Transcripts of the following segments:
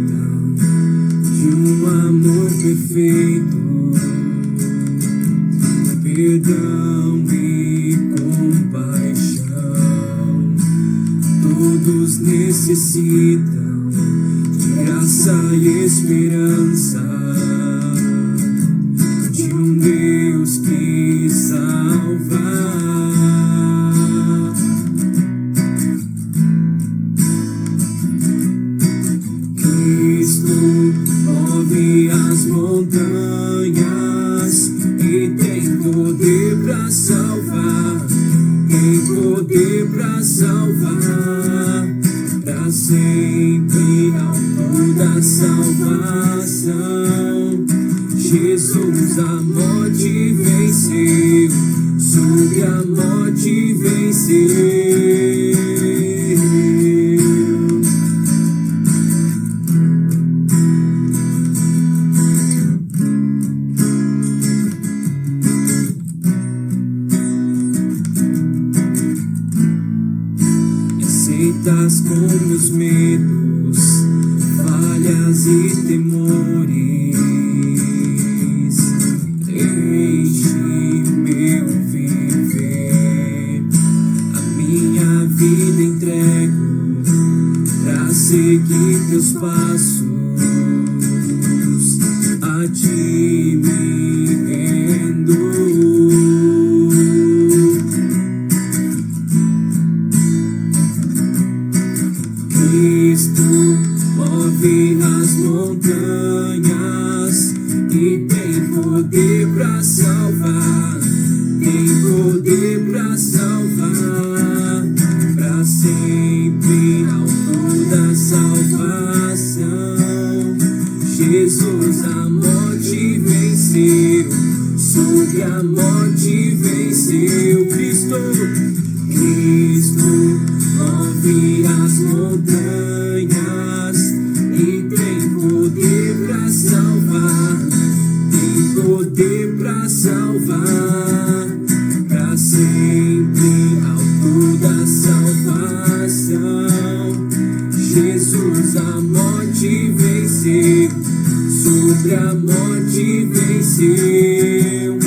de um amor perfeito, perdão e compaixão. Todos necessitam de graça e esperança, de um Deus que salva. Move as montanhas e tem poder pra salvar, tem poder pra salvar, pra sempre autor da salvação. Jesus a morte venceu, sobre a morte venceu. Aceitas com meus medos, falhas e temores. Deixe meu viver, a minha vida entrego pra seguir teus passos, a ti me rendo. Cristo move as montanhas e tem poder pra salvar, tem poder pra salvar, pra sempre autor da salvação. Jesus a morte venceu, sobre a morte venceu. Cristo move as montanhas e tem poder pra salvar, tem poder pra salvar, pra sempre autor da salvação. Jesus a morte venceu, sobre a morte venceu.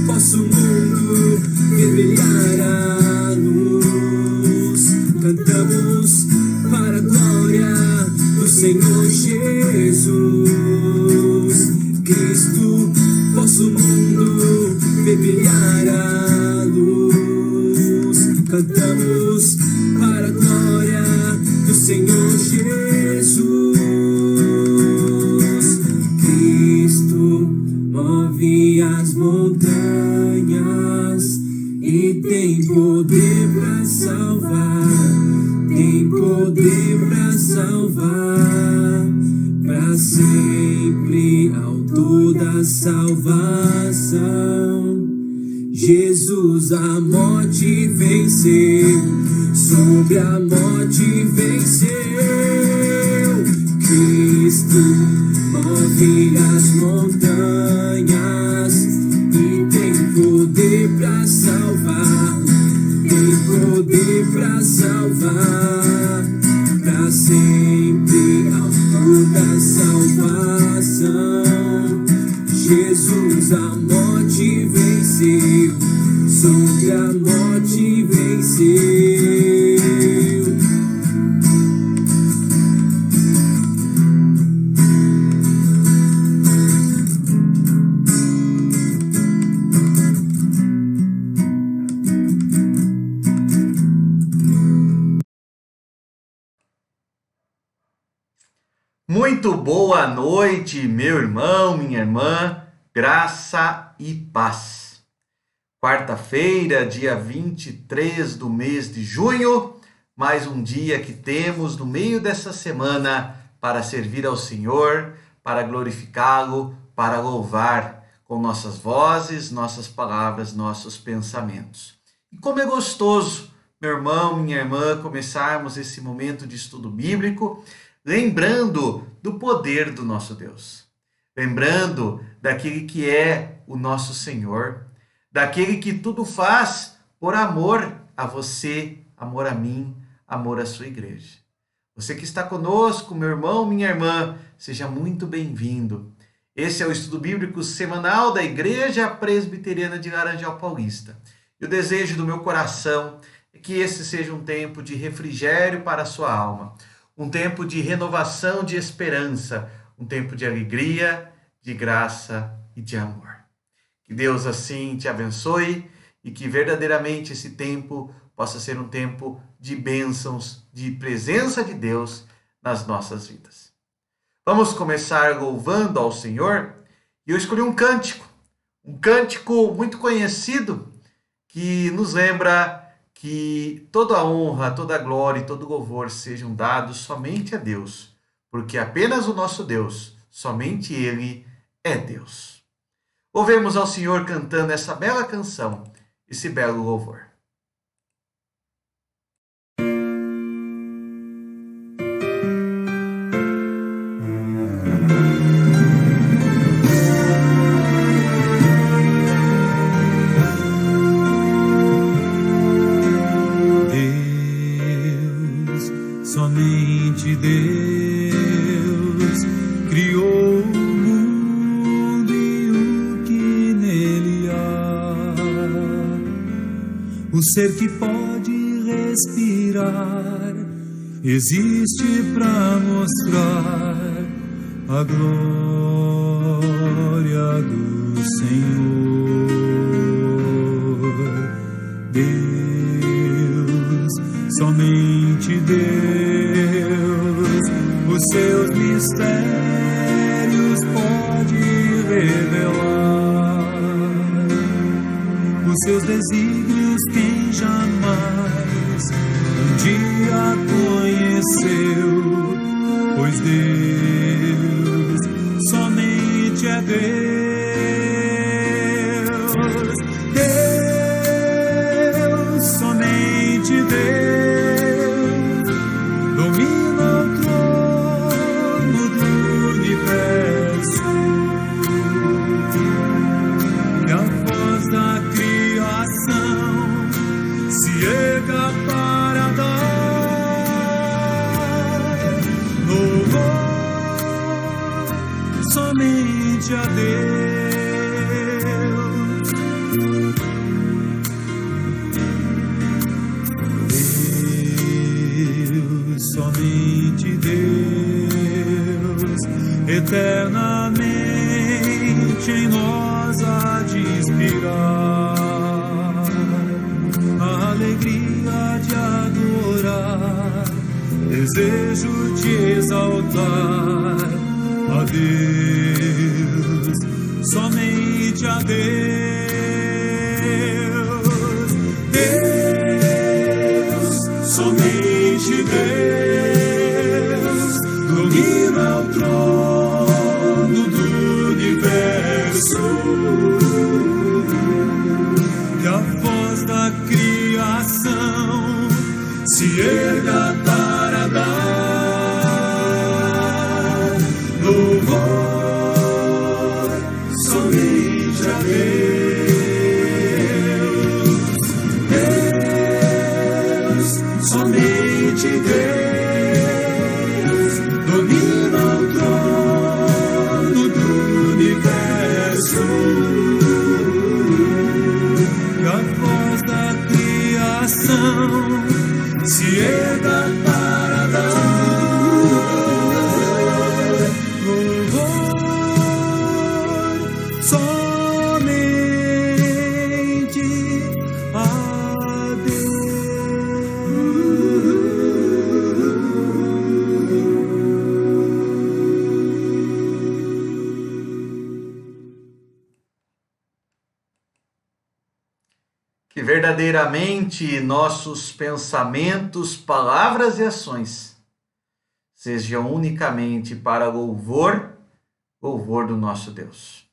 Posso o mundo ver brilhar a luz, cantamos para a glória do Senhor Jesus. Cristo, posso o mundo ver brilhar a luz, cantamos para a glória do Senhor Jesus. Cristo move as montanhas e tem poder pra salvar, tem poder pra salvar, pra sempre autor da salvação. Jesus a morte venceu, sobre a morte venceu. Cristo move as montanhas e tem poder pra salvar, tem poder pra salvar, pra sempre autor da salvação. Jesus a morte venceu, sobre a morte venceu. Muito boa noite, meu irmão, minha irmã, graça e paz. Quarta-feira, dia 23 do mês de junho, mais um dia que temos no meio dessa semana para servir ao Senhor, para glorificá-lo, para louvar com nossas vozes, nossas palavras, nossos pensamentos. E como é gostoso, meu irmão, minha irmã, começarmos esse momento de estudo bíblico, lembrando do poder do nosso Deus, lembrando daquele que é o nosso Senhor, daquele que tudo faz por amor a você, amor a mim, amor à sua igreja. Você que está conosco, meu irmão, minha irmã, seja muito bem-vindo. Esse é o estudo bíblico semanal da Igreja Presbiteriana de Laranjal Paulista. E o desejo do meu coração é que esse seja um tempo de refrigério para a sua alma, um tempo de renovação de esperança, um tempo de alegria, de graça e de amor. Que Deus assim te abençoe e que verdadeiramente esse tempo possa ser um tempo de bênçãos, de presença de Deus nas nossas vidas. Vamos começar louvando ao Senhor. E eu escolhi um cântico muito conhecido, que nos lembra que toda a honra, toda a glória e todo o louvor sejam dados somente a Deus, porque apenas o nosso Deus, somente Ele é Deus. Louvemos ao Senhor cantando essa bela canção, esse belo louvor. Somente Deus criou o mundo e o que nele há. O ser que pode respirar existe para mostrar a glória do Senhor. Deus, somente Deus, os seus mistérios pode revelar. Os seus desígnios quem jamais um dia conheceu, pois Deus somente é Deus. Deus, somente Deus, domina o trono do universo. Que a voz da criação se erga para dar louvor somente a Deus. Deus, somente Deus, eternamente em nós há de inspirar a alegria de adorar, desejo de exaltar a Deus, somente a Deus. Deus, somente Deus, domina o trono do universo. Que a voz da criação se erga para dar louvor somente a Deus. Deus, somente Deus, domina o trono do universo. Que a voz da criação se erga para dar louvor somente a Deus. Que verdadeiramente nossos pensamentos, palavras e ações sejam unicamente para louvor do nosso Deus.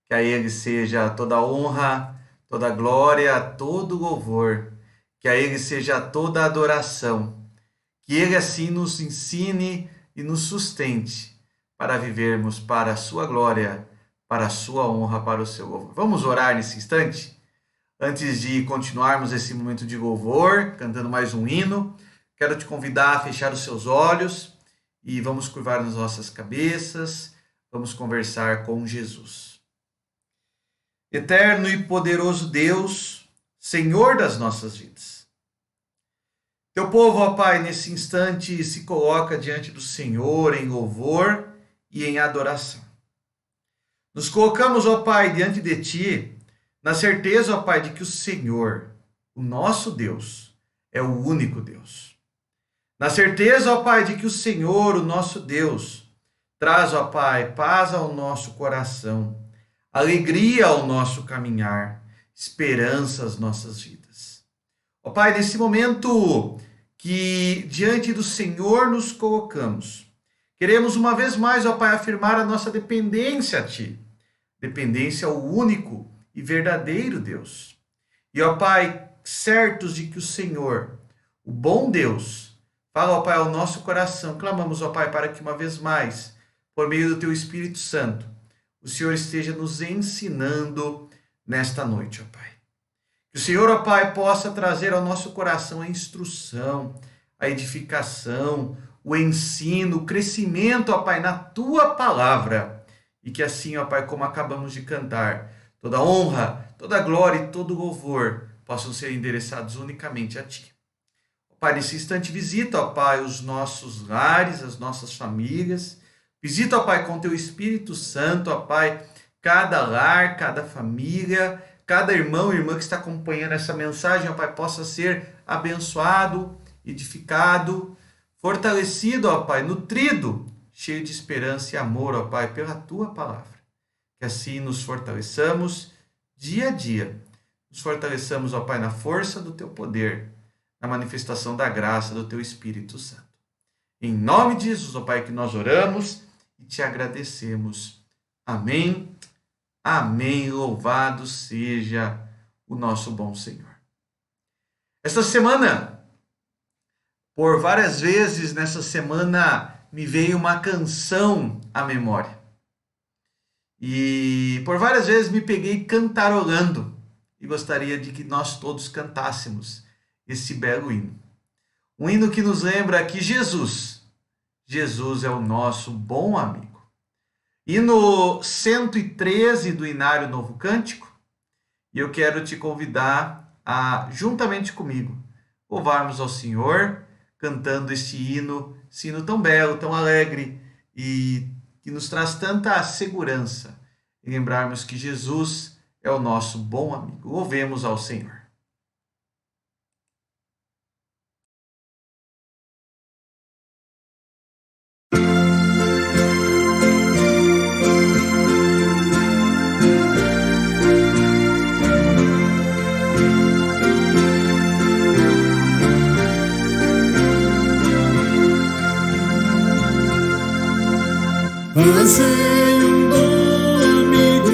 Que a Ele seja toda a honra, toda a glória, todo o louvor. Que a Ele seja toda a adoração. Que Ele assim nos ensine e nos sustente para vivermos para a sua glória, para a sua honra, para o seu louvor. Vamos orar nesse instante? Antes de continuarmos esse momento de louvor, cantando mais um hino, quero te convidar a fechar os seus olhos e vamos curvar as nossas cabeças, vamos conversar com Jesus. Eterno e poderoso Deus, Senhor das nossas vidas. Teu povo, ó Pai, nesse instante se coloca diante do Senhor em louvor e em adoração. Nos colocamos, ó Pai, diante de Ti, na certeza, ó Pai, de que o Senhor, o nosso Deus, é o único Deus. Na certeza, ó Pai, de que o Senhor, o nosso Deus, traz, ó Pai, paz ao nosso coração, alegria ao nosso caminhar, esperança às nossas vidas. Ó Pai, nesse momento que diante do Senhor nos colocamos, queremos uma vez mais, ó Pai, afirmar a nossa dependência a Ti, dependência ao único e verdadeiro Deus. E, ó Pai, certos de que o Senhor, o bom Deus, fala, ó Pai, ao nosso coração, clamamos, ó Pai, para que uma vez mais, por meio do Teu Espírito Santo, o Senhor esteja nos ensinando nesta noite, ó Pai. Que o Senhor, ó Pai, possa trazer ao nosso coração a instrução, a edificação, o ensino, o crescimento, ó Pai, na Tua palavra. E que assim, ó Pai, como acabamos de cantar, toda honra, toda glória e todo louvor possam ser endereçados unicamente a Ti. Ó Pai, nesse instante visita, ó Pai, os nossos lares, as nossas famílias. Visita, ó Pai, com Teu Espírito Santo, ó Pai, cada lar, cada família, cada irmão e irmã que está acompanhando essa mensagem, ó Pai, possa ser abençoado, edificado, fortalecido, ó Pai, nutrido, cheio de esperança e amor, ó Pai, pela Tua palavra. Que assim nos fortaleçamos dia a dia. Nos fortaleçamos, ó Pai, na força do Teu poder, na manifestação da graça do Teu Espírito Santo. Em nome de Jesus, ó Pai, que nós oramos e Te agradecemos. Amém. Amém. Louvado seja o nosso bom Senhor. Esta semana, por várias vezes nessa semana, me veio uma canção à memória. E por várias vezes me peguei cantarolando. E gostaria de que nós todos cantássemos esse belo hino. Um hino que nos lembra que Jesus é o nosso bom amigo. Hino 113 do Inário Novo Cântico. E eu quero te convidar a, juntamente comigo, louvarmos ao Senhor, cantando este hino tão belo, tão alegre e que nos traz tanta segurança em lembrarmos que Jesus é o nosso bom amigo. Louvemos ao Senhor. Achei um bom amigo,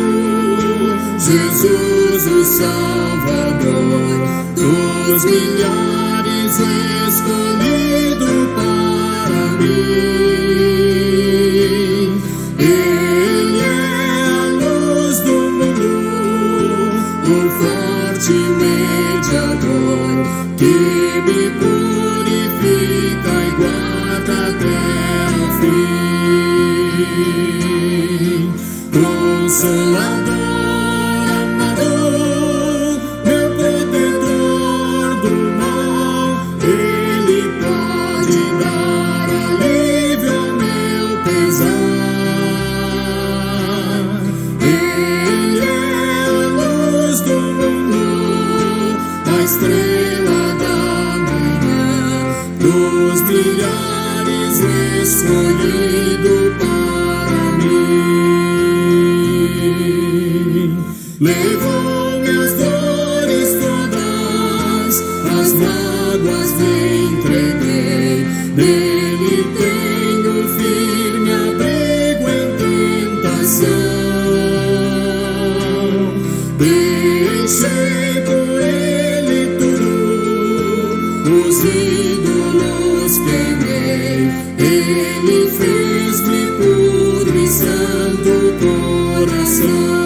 Jesus o Salvador, dos milhares escolhido para mim. Ele é a luz do mundo, o forte mediador, que me purifica e guarda até o fim. Consolador, amador, meu protetor do mal, Ele pode dar alívio ao meu pesar. Ele é a luz do mundo, a estrela da manhã, dos milhares escolhido para mim. Levou minhas dores todas, as mágoas me entreguei. Nele tenho firme abrigo em tentação. Deixei por Ele tudo, os ídolos queimei. Ele fez-me puro e santo coração.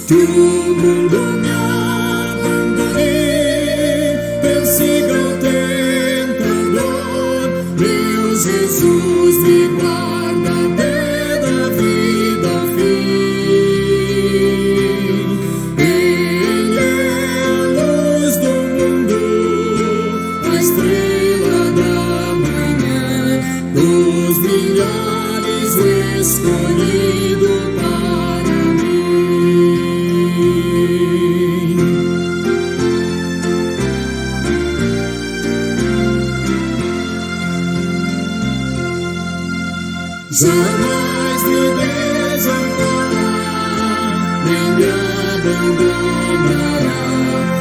Que o mundo me abandone, pense Jesus me guarda até da vida ao fim. Ele é a luz do mundo, a estrela da manhã, dos milhares escolhido para mim. Jamais me desamparará, nem me abandonará.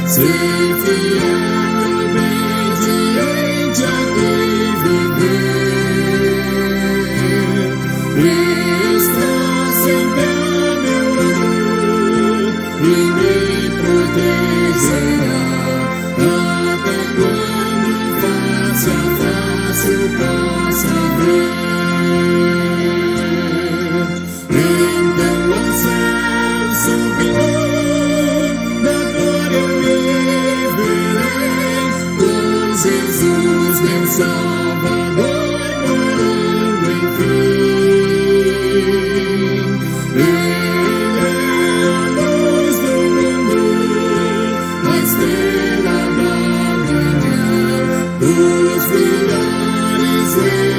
Ser fiel, obediente a quem viver. Está sempre a meu lado e me protegerá, até quando face a face eu possa ver. Então ao céu subirei, na glória me verei, com Jesus meu Salvador morando enfim. Ele é a luz do mundo, a estrela da manhã, dos milhares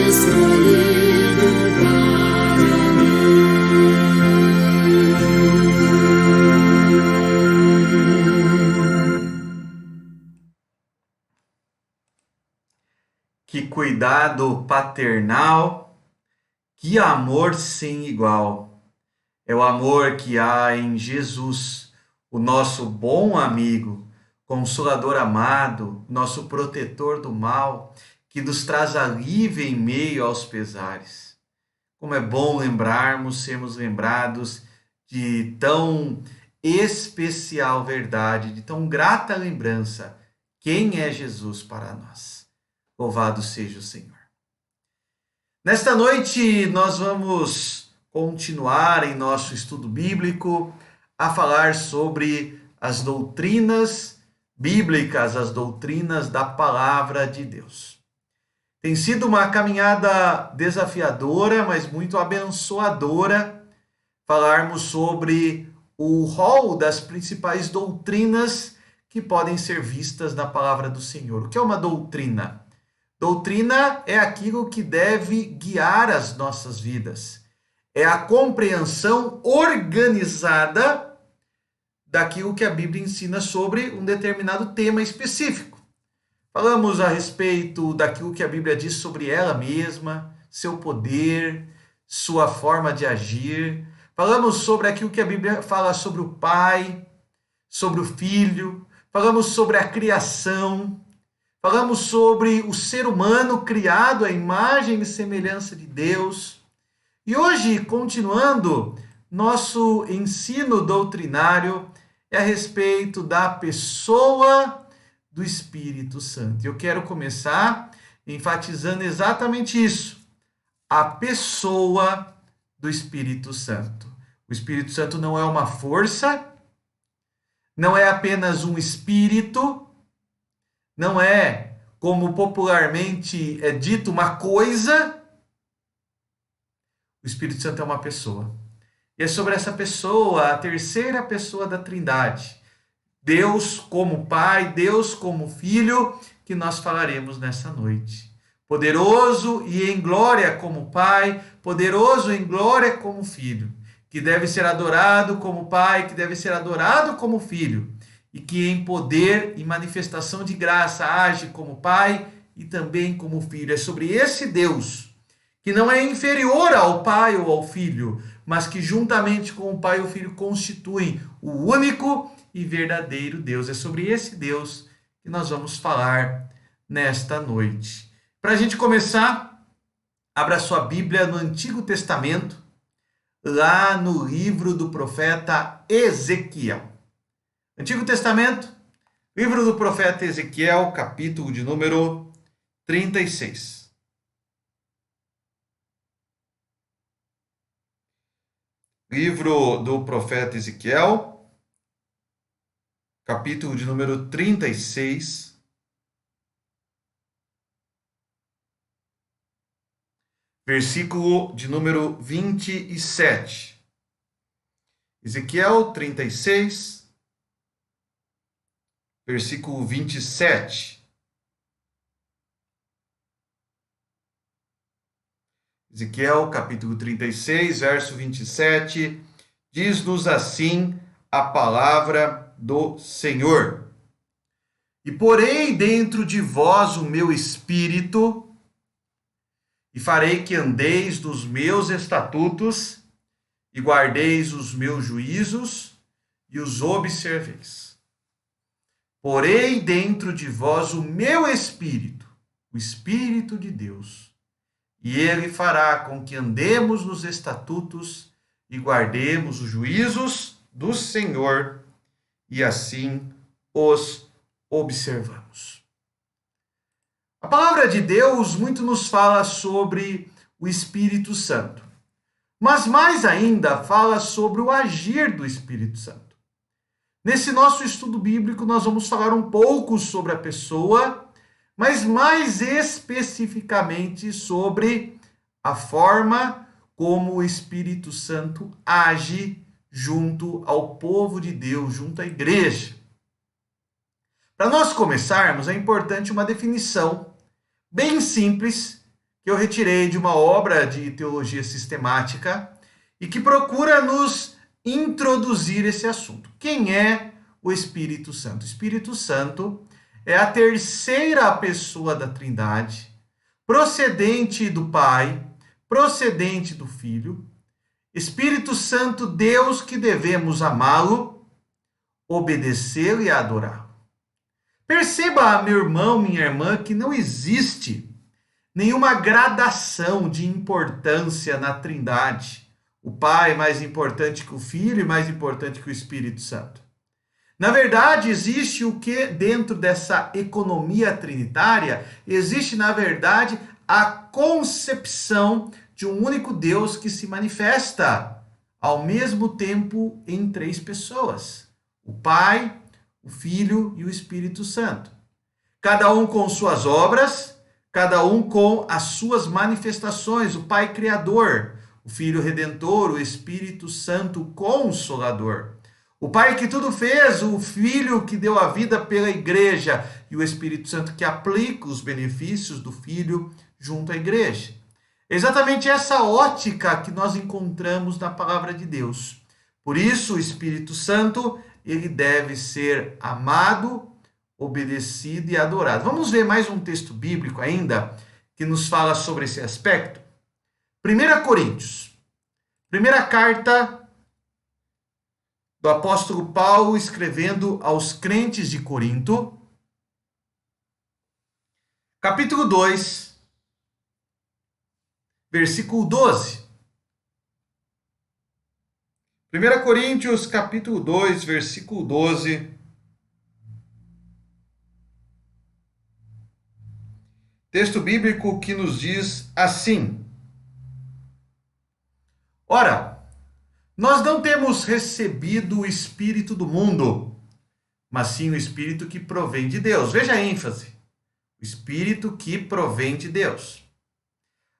escolhido para mim. Que cuidado paternal, que amor sem igual. É o amor que há em Jesus, o nosso bom amigo, consolador amado, nosso protetor do mal, que nos traz alívio em meio aos pesares. Como é bom lembrarmos, sermos lembrados de tão especial verdade, de tão grata lembrança. Quem é Jesus para nós? Louvado seja o Senhor. Nesta noite, nós vamos continuar em nosso estudo bíblico a falar sobre as doutrinas bíblicas, as doutrinas da palavra de Deus. Tem sido uma caminhada desafiadora, mas muito abençoadora, falarmos sobre o rol das principais doutrinas que podem ser vistas na palavra do Senhor. O que é uma doutrina? Doutrina é aquilo que deve guiar as nossas vidas. É a compreensão organizada daquilo que a Bíblia ensina sobre um determinado tema específico. Falamos a respeito daquilo que a Bíblia diz sobre ela mesma, seu poder, sua forma de agir. Falamos sobre aquilo que a Bíblia fala sobre o Pai, sobre o Filho. Falamos sobre a criação. Falamos sobre o ser humano criado à imagem e semelhança de Deus. E hoje, continuando, nosso ensino doutrinário é a respeito da pessoa do Espírito Santo. Eu quero começar enfatizando exatamente isso. A pessoa do Espírito Santo. O Espírito Santo não é uma força, não é apenas um espírito, não é, como popularmente é dito, uma coisa. O Espírito Santo é uma pessoa. E é sobre essa pessoa, a terceira pessoa da Trindade, Deus como Pai, Deus como Filho, que nós falaremos nessa noite. Poderoso e em glória como Pai, poderoso em glória como Filho, que deve ser adorado como Pai, que deve ser adorado como Filho, e que em poder e manifestação de graça age como Pai e também como Filho. É sobre esse Deus, que não é inferior ao Pai ou ao Filho, mas que juntamente com o Pai e o Filho constituem o único e verdadeiro Deus. É sobre esse Deus que nós vamos falar nesta noite. Para a gente começar, abra sua Bíblia no Antigo Testamento, lá no livro do profeta Ezequiel. Antigo Testamento, livro do profeta Ezequiel, capítulo de número 36. Livro do profeta Ezequiel, capítulo de número 36. versículo de número 27. Ezequiel 36, versículo 27. Ezequiel, capítulo 36, verso 27, diz-nos assim a palavra do Senhor: E porei dentro de vós o meu espírito, e farei que andeis nos meus estatutos, e guardeis os meus juízos, e os observeis. Porei dentro de vós o meu espírito, o Espírito de Deus, e ele fará com que andemos nos estatutos e guardemos os juízos do Senhor, e assim os observamos. A palavra de Deus muito nos fala sobre o Espírito Santo, mas mais ainda fala sobre o agir do Espírito Santo. Nesse nosso estudo bíblico, nós vamos falar um pouco sobre a pessoa, mas mais especificamente sobre a forma como o Espírito Santo age junto ao povo de Deus, junto à igreja. Para nós começarmos, é importante uma definição bem simples que eu retirei de uma obra de teologia sistemática e que procura nos introduzir esse assunto. Quem é o Espírito Santo? O Espírito Santo é a terceira pessoa da Trindade, procedente do Pai, procedente do Filho. Espírito Santo, Deus que devemos amá-lo, obedecê-lo e adorá-lo. Perceba, meu irmão, minha irmã, que não existe nenhuma gradação de importância na Trindade. O Pai é mais importante que o Filho e mais importante que o Espírito Santo. Na verdade, existe o que dentro dessa economia trinitária? Existe, na verdade, a concepção de um único Deus que se manifesta ao mesmo tempo em três pessoas: o Pai, o Filho e o Espírito Santo. Cada um com suas obras, cada um com as suas manifestações: o Pai Criador, o Filho Redentor, o Espírito Santo Consolador. O Pai que tudo fez, o Filho que deu a vida pela igreja e o Espírito Santo que aplica os benefícios do Filho junto à igreja. É exatamente essa ótica que nós encontramos na palavra de Deus. Por isso, o Espírito Santo, ele deve ser amado, obedecido e adorado. Vamos ver mais um texto bíblico ainda que nos fala sobre esse aspecto. 1 Coríntios, primeira carta do apóstolo Paulo escrevendo aos crentes de Corinto, capítulo 2, versículo 12. 1 Coríntios, capítulo 2, versículo 12. Texto bíblico que nos diz assim: Ora, nós não temos recebido o Espírito do mundo, mas sim o Espírito que provém de Deus. Veja a ênfase: o Espírito que provém de Deus,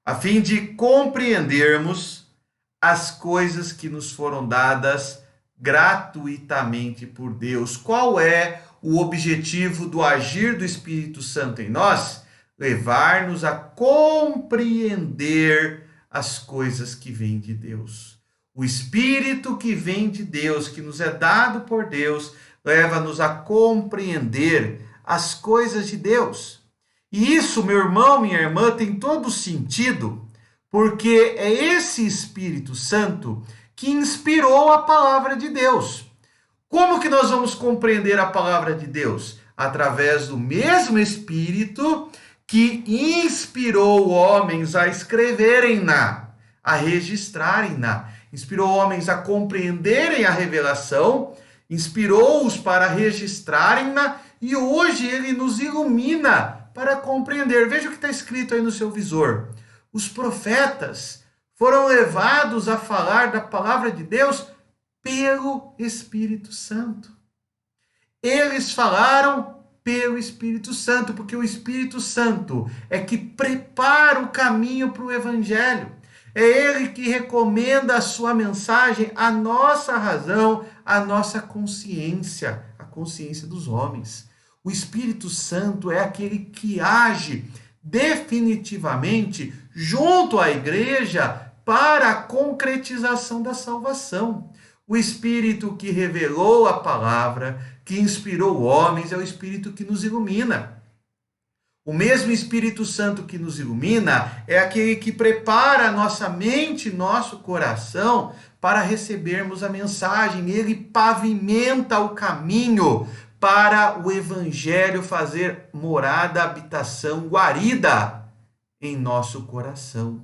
a fim de compreendermos as coisas que nos foram dadas gratuitamente por Deus. Qual é o objetivo do agir do Espírito Santo em nós? Levar-nos a compreender as coisas que vêm de Deus. O Espírito que vem de Deus, que nos é dado por Deus, leva-nos a compreender as coisas de Deus. E isso, meu irmão, minha irmã, tem todo sentido, porque é esse Espírito Santo que inspirou a palavra de Deus. Como que nós vamos compreender a palavra de Deus? Através do mesmo Espírito que inspirou homens a escreverem-na, a registrarem-na. Inspirou homens a compreenderem a revelação, inspirou-os para registrarem-na, e hoje ele nos ilumina para compreender. Veja o que está escrito aí no seu visor. Os profetas foram levados a falar da palavra de Deus pelo Espírito Santo. Eles falaram pelo Espírito Santo, porque o Espírito Santo é que prepara o caminho para o Evangelho. É Ele que recomenda a sua mensagem à nossa razão, à nossa consciência, a consciência dos homens. O Espírito Santo é aquele que age definitivamente junto à igreja para a concretização da salvação. O Espírito que revelou a palavra, que inspirou homens, é o Espírito que nos ilumina. O mesmo Espírito Santo que nos ilumina é aquele que prepara a nossa mente, nosso coração para recebermos a mensagem. Ele pavimenta o caminho para o Evangelho fazer morada, habitação, guarida em nosso coração.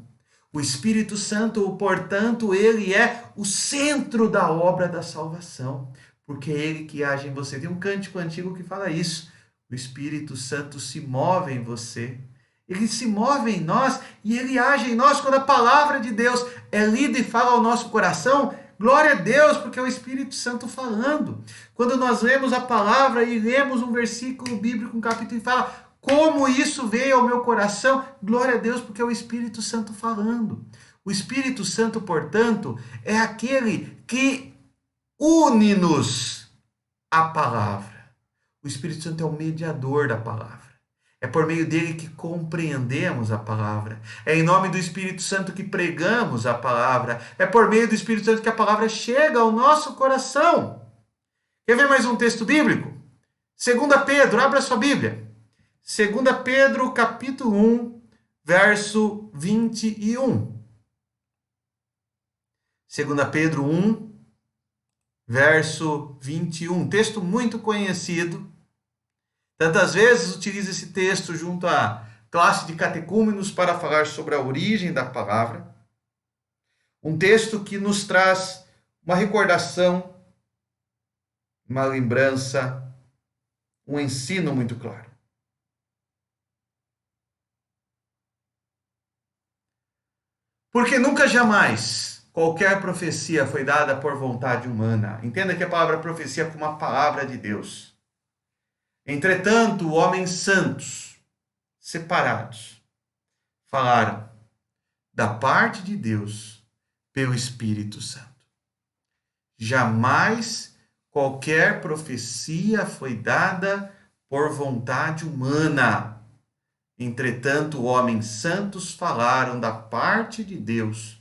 O Espírito Santo, portanto, ele é o centro da obra da salvação, porque é ele que age em você. Tem um cântico antigo que fala isso. O Espírito Santo se move em você. Ele se move em nós e ele age em nós quando a palavra de Deus é lida e fala ao nosso coração. Glória a Deus, porque é o Espírito Santo falando. Quando nós lemos a palavra e lemos um versículo bíblico, um capítulo, e fala como isso veio ao meu coração, glória a Deus, porque é o Espírito Santo falando. O Espírito Santo, portanto, é aquele que une-nos à palavra. O Espírito Santo é o mediador da palavra. É por meio dele que compreendemos a palavra. É em nome do Espírito Santo que pregamos a palavra. É por meio do Espírito Santo que a palavra chega ao nosso coração. Quer ver mais um texto bíblico? 2 Pedro, abra sua Bíblia. 2 Pedro, capítulo 1, verso 21. 2 Pedro 1, verso 21. Texto muito conhecido. Tantas vezes utiliza esse texto junto à classe de catecúmenos para falar sobre a origem da palavra. Um texto que nos traz uma recordação, uma lembrança, um ensino muito claro. Porque nunca jamais qualquer profecia foi dada por vontade humana. Entenda que a palavra profecia é como a palavra de Deus. Entretanto, homens santos, separados, falaram da parte de Deus pelo Espírito Santo. Jamais qualquer profecia foi dada por vontade humana. Entretanto, homens santos falaram da parte de Deus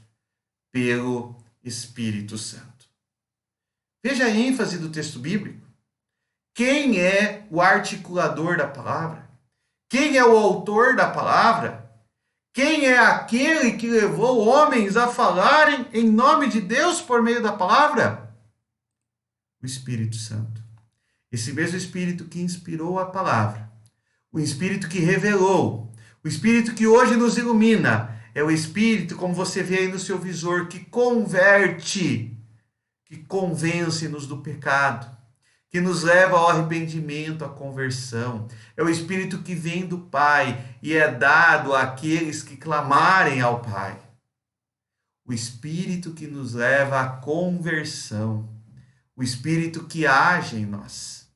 pelo Espírito Santo. Veja a ênfase do texto bíblico. Quem é o articulador da palavra? Quem é o autor da palavra? Quem é aquele que levou homens a falarem em nome de Deus por meio da palavra? O Espírito Santo. Esse mesmo Espírito que inspirou a palavra. O Espírito que revelou. O Espírito que hoje nos ilumina. É o Espírito, como você vê aí no seu visor, que converte, que convence-nos do pecado, que nos leva ao arrependimento, à conversão. É o Espírito que vem do Pai e é dado àqueles que clamarem ao Pai. O Espírito que nos leva à conversão. O Espírito que age em nós.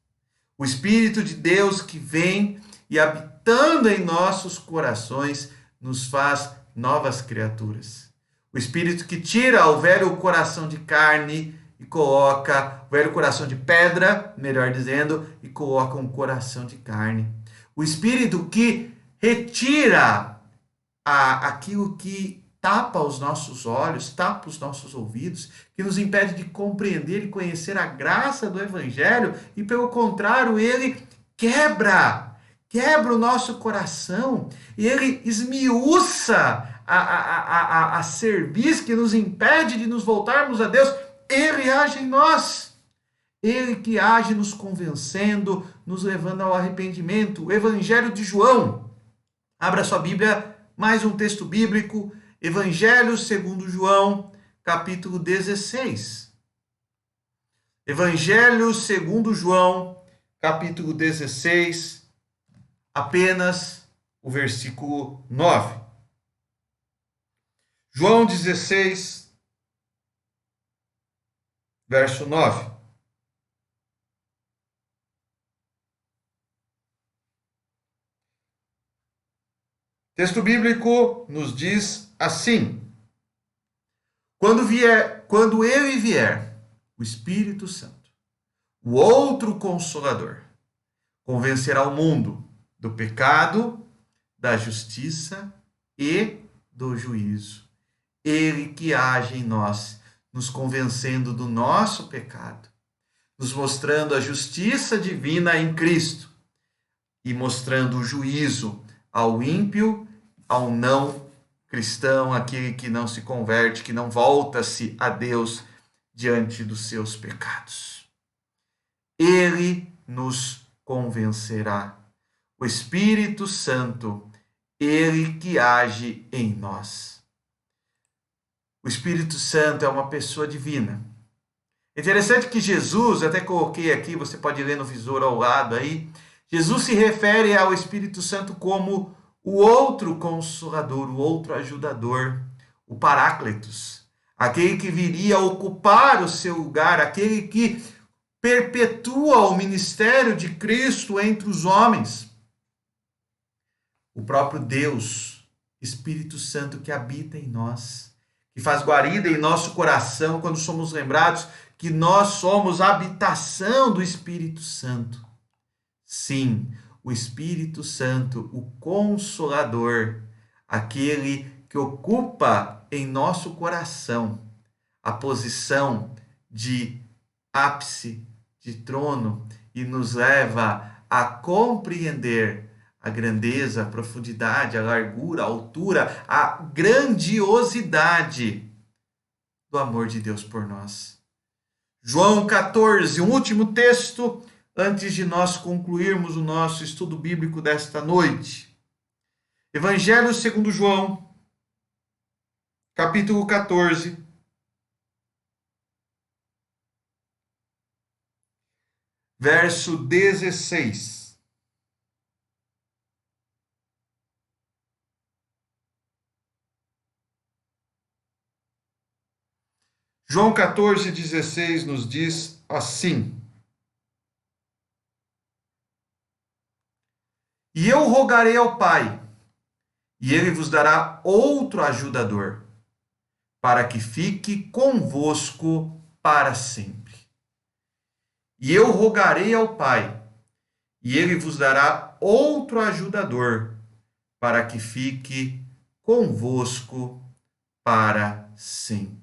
O Espírito de Deus que vem e habitando em nossos corações nos faz novas criaturas. O Espírito que tira o velho coração de carne e coloca o velho coração de pedra, melhor dizendo, e coloca um coração de carne. O Espírito que retira aquilo que tapa os nossos olhos, tapa os nossos ouvidos, que nos impede de compreender e conhecer a graça do Evangelho e, pelo contrário, ele quebra o nosso coração e ele esmiuça a cerviz que nos impede de nos voltarmos a Deus. Ele age em nós. Ele que age nos convencendo, nos levando ao arrependimento. O Evangelho de João. Abra sua Bíblia, mais um texto bíblico. Evangelho segundo João, capítulo 16. Evangelho segundo João, capítulo 16, apenas o versículo 9. João 16, verso 9. texto bíblico nos diz assim: quando ele vier, o Espírito Santo, o outro Consolador, convencerá o mundo do pecado, da justiça e do juízo. Ele que age em nós, nos convencendo do nosso pecado, nos mostrando a justiça divina em Cristo e mostrando o juízo ao ímpio, ao não cristão, aquele que não se converte, que não volta-se a Deus diante dos seus pecados. Ele nos convencerá. O Espírito Santo, ele que age em nós. O Espírito Santo é uma pessoa divina. É interessante que Jesus, até coloquei aqui, você pode ler no visor ao lado aí, Jesus se refere ao Espírito Santo como o outro Consolador, o outro ajudador, o Paráclitos, aquele que viria ocupar o seu lugar, aquele que perpetua o ministério de Cristo entre os homens. O próprio Deus, Espírito Santo que habita em nós, que faz guarida em nosso coração quando somos lembrados que nós somos a habitação do Espírito Santo. Sim, o Espírito Santo, o Consolador, aquele que ocupa em nosso coração a posição de ápice, de trono, e nos leva a compreender a grandeza, a profundidade, a largura, a altura, a grandiosidade do amor de Deus por nós. João 14, um último texto antes de nós concluirmos o nosso estudo bíblico desta noite. Evangelho segundo João, capítulo 14, verso 16. João 14, 16 nos diz assim: E eu rogarei ao Pai, e ele vos dará outro ajudador, para que fique convosco para sempre. E eu rogarei ao Pai, e ele vos dará outro ajudador, para que fique convosco para sempre.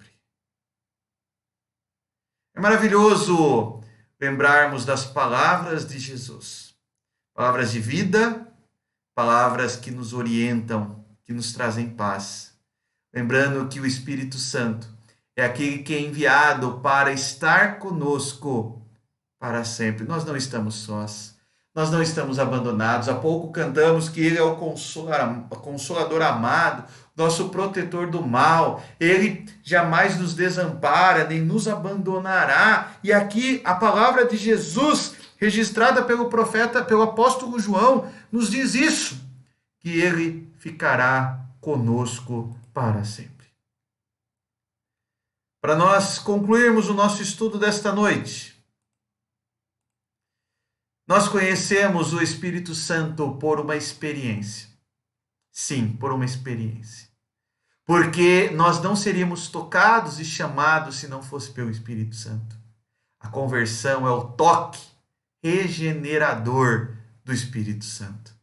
É maravilhoso lembrarmos das palavras de Jesus. Palavras de vida, palavras que nos orientam, que nos trazem paz. Lembrando que o Espírito Santo é aquele que é enviado para estar conosco para sempre. Nós não estamos sós. Nós não estamos abandonados. Há pouco cantamos que Ele é o Consolador amado, nosso protetor do mal. Ele jamais nos desampara, nem nos abandonará. E aqui a palavra de Jesus, registrada pelo profeta, pelo apóstolo João, nos diz isso, que Ele ficará conosco para sempre. Para nós concluirmos o nosso estudo desta noite, nós conhecemos o Espírito Santo por uma experiência. Sim, por uma experiência. Porque nós não seríamos tocados e chamados se não fosse pelo Espírito Santo. A conversão é o toque regenerador do Espírito Santo.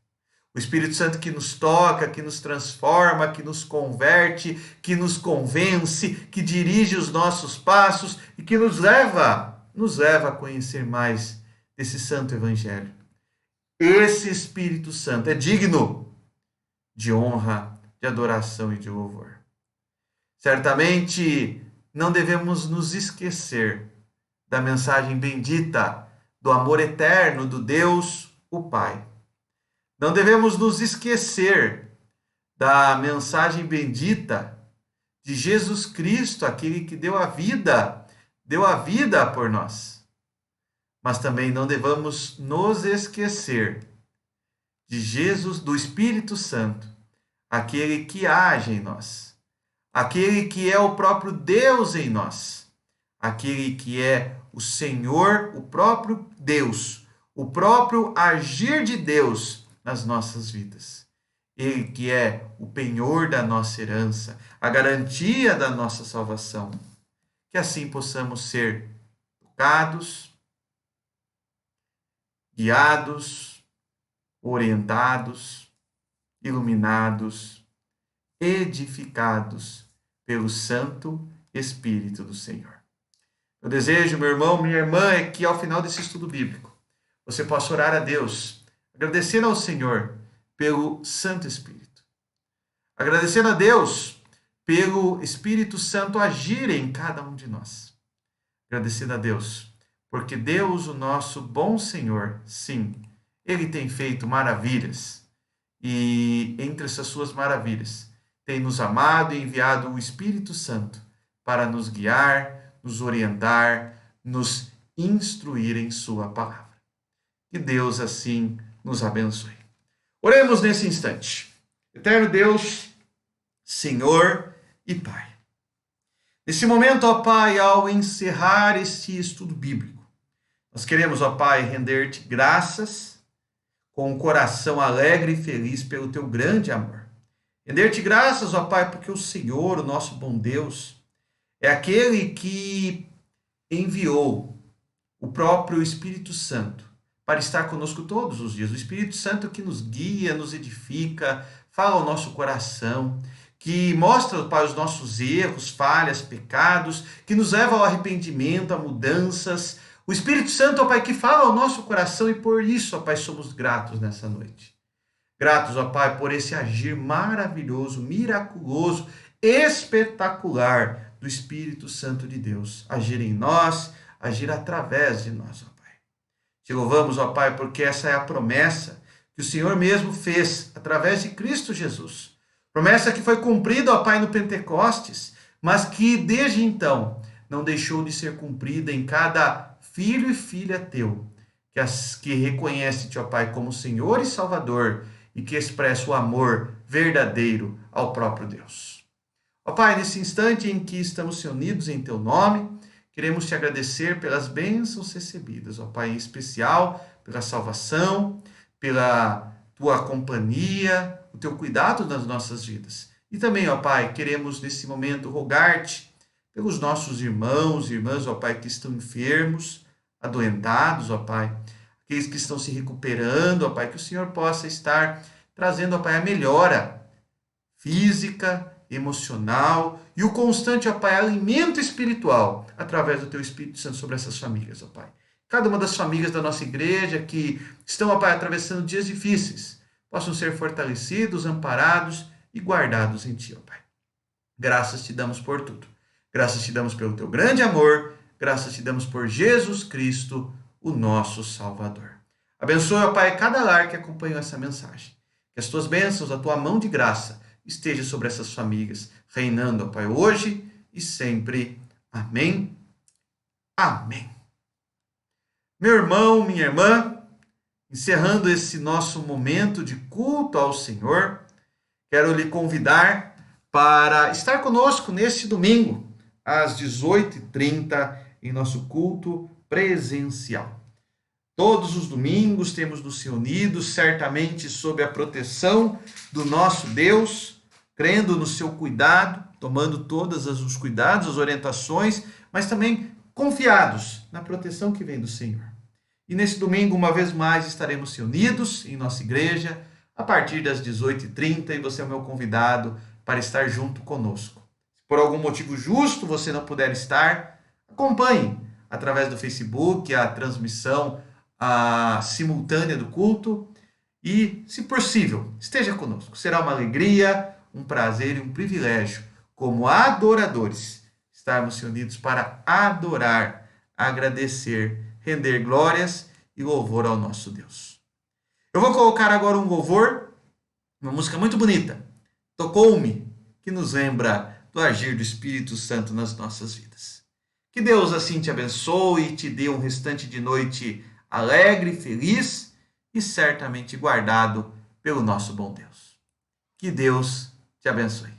O Espírito Santo que nos toca, que nos transforma, que nos converte, que nos convence, que dirige os nossos passos e que nos leva a conhecer mais desse santo evangelho. Esse Espírito Santo é digno de honra, de adoração e de louvor. Certamente não devemos nos esquecer da mensagem bendita do amor eterno do Deus, o Pai. Não devemos nos esquecer da mensagem bendita de Jesus Cristo, aquele que deu a vida por nós. Mas também não devemos nos esquecer de Jesus, do Espírito Santo, aquele que age em nós, aquele que é o próprio Deus em nós, aquele que é o Senhor, o próprio Deus, o próprio agir de Deus nas nossas vidas. Ele que é o penhor da nossa herança, a garantia da nossa salvação. Que assim possamos ser tocados, guiados, orientados, iluminados, edificados pelo Santo Espírito do Senhor. Meu desejo, meu irmão, minha irmã, é que ao final desse estudo bíblico você possa orar a Deus, agradecendo ao Senhor pelo Santo Espírito, agradecendo a Deus pelo Espírito Santo agir em cada um de nós, agradecendo a Deus, porque Deus, o nosso bom Senhor, sim, Ele tem feito maravilhas, e entre essas suas maravilhas, tem nos amado e enviado o Espírito Santo para nos guiar, nos orientar, nos instruir em sua palavra. Que Deus assim nos abençoe. Oremos nesse instante. Eterno Deus, Senhor e Pai. Nesse momento, ó Pai, ao encerrar este estudo bíblico, nós queremos, ó Pai, render-te graças com um coração alegre e feliz pelo teu grande amor. Render-te graças, ó Pai, porque o Senhor, o nosso bom Deus, é aquele que enviou o próprio Espírito Santo para estar conosco todos os dias. O Espírito Santo que nos guia, nos edifica, fala ao nosso coração, que mostra, Pai, os nossos erros, falhas, pecados, que nos leva ao arrependimento, a mudanças. O Espírito Santo, ó Pai, que fala ao nosso coração, e por isso, ó Pai, somos gratos nessa noite. Gratos, ó Pai, por esse agir maravilhoso, miraculoso, espetacular do Espírito Santo de Deus. Agir em nós, agir através de nós, ó Pai. Te louvamos, ó Pai, porque essa é a promessa que o Senhor mesmo fez através de Cristo Jesus. Promessa que foi cumprida, ó Pai, no Pentecostes, mas que desde então não deixou de ser cumprida em cada filho e filha teu, que reconhece-te, ó Pai, como Senhor e Salvador e que expressa o amor verdadeiro ao próprio Deus. Ó Pai, nesse instante em que estamos unidos em teu nome, queremos te agradecer pelas bênçãos recebidas, ó Pai, em especial pela salvação, pela tua companhia, o teu cuidado nas nossas vidas. E também, ó Pai, queremos nesse momento rogar-te pelos nossos irmãos e irmãs, ó Pai, que estão enfermos, adoentados, ó Pai, aqueles que estão se recuperando, ó Pai, que o Senhor possa estar trazendo, ó Pai, a melhora física, emocional e o constante, ó Pai, alimento espiritual através do teu Espírito Santo sobre essas famílias, ó Pai. Cada uma das famílias da nossa igreja que estão, ó Pai, atravessando dias difíceis, possam ser fortalecidos, amparados e guardados em Ti, ó Pai. Graças te damos por tudo. Graças te damos pelo teu grande amor. Graças te damos por Jesus Cristo, o nosso Salvador. Abençoe, ó Pai, cada lar que acompanhou essa mensagem. Que as tuas bênçãos, a tua mão de graça esteja sobre essas famílias, reinando, ó Pai, hoje e sempre. Amém. Amém. Meu irmão, minha irmã, encerrando esse nosso momento de culto ao Senhor, quero lhe convidar para estar conosco neste domingo, às 18h30, em nosso culto presencial. Todos os domingos temos nos reunido, certamente sob a proteção do nosso Deus, crendo no seu cuidado, tomando todos os cuidados, as orientações, mas também confiados na proteção que vem do Senhor. E nesse domingo, uma vez mais, estaremos reunidos em nossa igreja, a partir das 18h30, e você é o meu convidado para estar junto conosco. Se por algum motivo justo você não puder estar, acompanhe através do Facebook a transmissão simultânea do culto e, se possível, esteja conosco. Será uma alegria, um prazer e um privilégio, como adoradores, estarmos reunidos para adorar, agradecer, render glórias e louvor ao nosso Deus. Eu vou colocar agora um louvor, uma música muito bonita, Tocou-me, que nos lembra do agir do Espírito Santo nas nossas vidas. Que Deus assim te abençoe e te dê um restante de noite alegre, feliz e certamente guardado pelo nosso bom Deus. Que Deus te abençoe.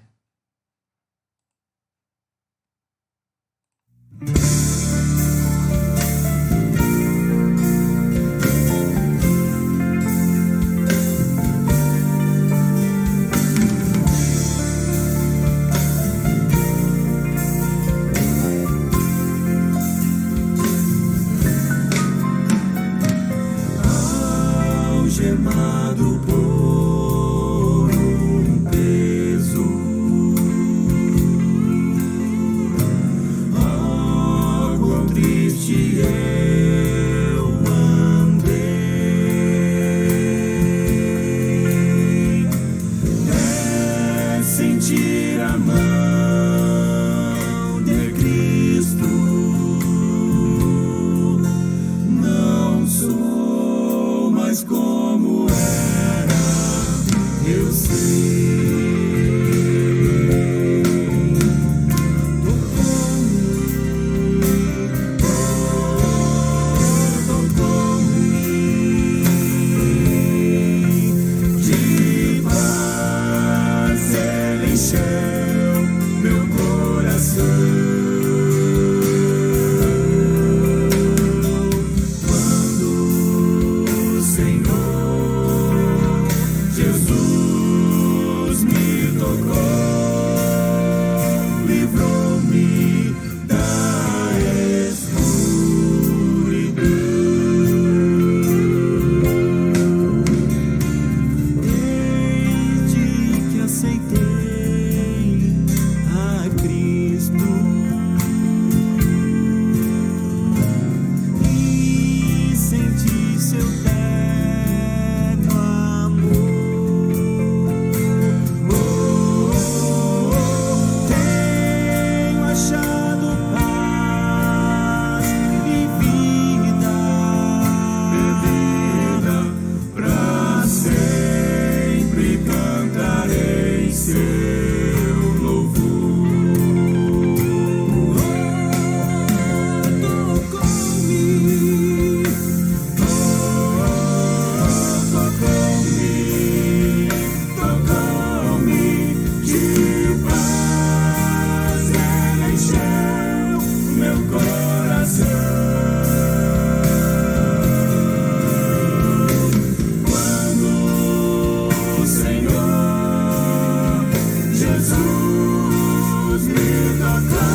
glória.